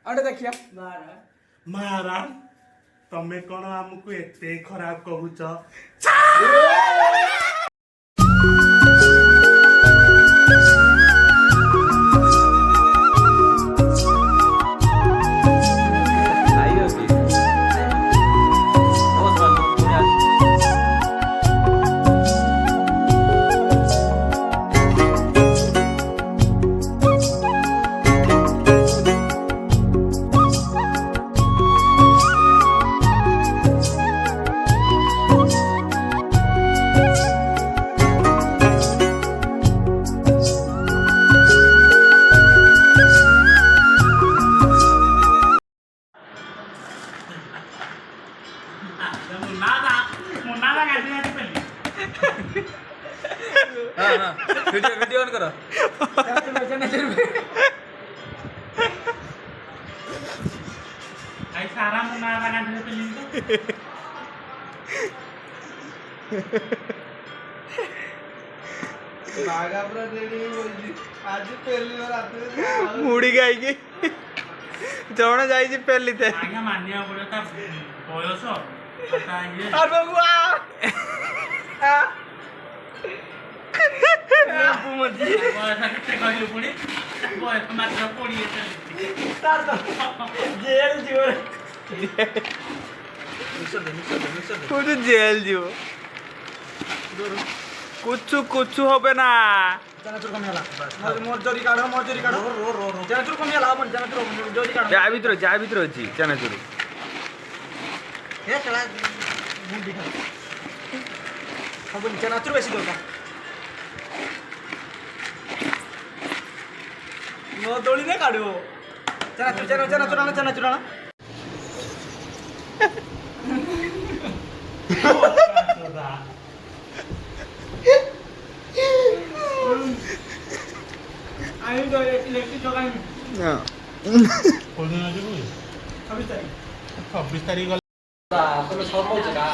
अंडे देखिया महाराज तमे कौन आमको एते खराब कहूच वीडियो ऑन करो सारा मुना लगा मुड़ी गाई जौन जाई पेली थे मानिया पड़े बयस जेल जीव कुछ कुछ होबे ना जा भीतर अच्छी चनाचुर चनाचुर बेसी दरकार न दोली ने काढू चनाचुर आना आई तो इलेक्ट्रिक जगाई कोदिन आजु 26 तारिख তুমি সব বলছো না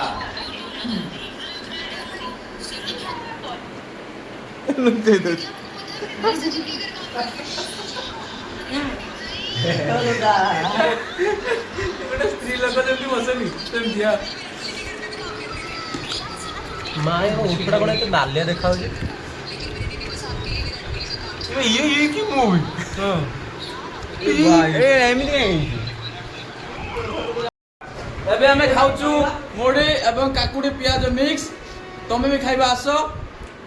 ସ୍ତ୍ରୀ ଲୋକ ଯେମିତି ବସେନି ସେମିତିଆ ମା ଉପଟା କଣ ଏତେ ନାଲିଆ ଦେଖାଯାଉଛି ଇଏ କି ମୁଭି ଏମିତି କାହିଁକି ଏବେ ଆମେ ଖାଉଛୁ ମୁଢ଼ି ଏବଂ କାକୁଡ଼ି ପିଆଜ ମିକ୍ସ ତମେ ବି ଖାଇବା ଆସ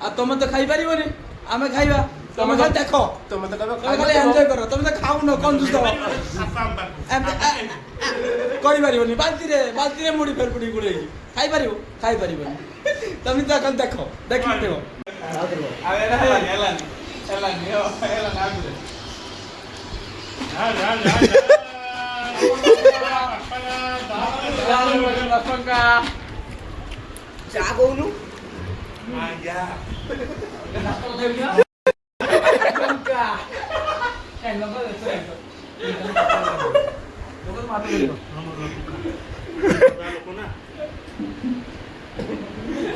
ଆଉ ତମେ ତ ଖାଇପାରିବନି ଆମେ ଖାଇବା ତମେ ଖାଲି ଦେଖ ତମେ ଖାଲି ଏନ୍ଜୟ କର ତମେ ତ ଖାଉନ କଞ୍ଜୁସ କରିପାରିବନି ବାଲ୍ଟିରେ ମୁଢ଼ି ଫେରପୁଡ଼ି ଗୁଡ଼େଇକି ଖାଇପାରିବନି ତମେ ତ ଖାଲି ଦେଖ ଦେଖିଥିବ ଚା କହୁନୁ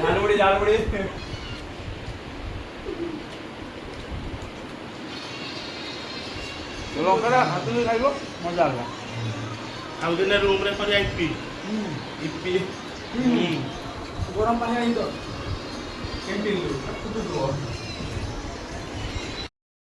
ଝାଲମୁଢି ଲଙ୍କା ହାତକୁ ଖାଇବ ମଜା ହେଲା ଆଉ ଦିନେ ରୁମ୍ ରେ କରି ଇପି ଗରମ ପାଣି ଆଣି ତ କେମିତି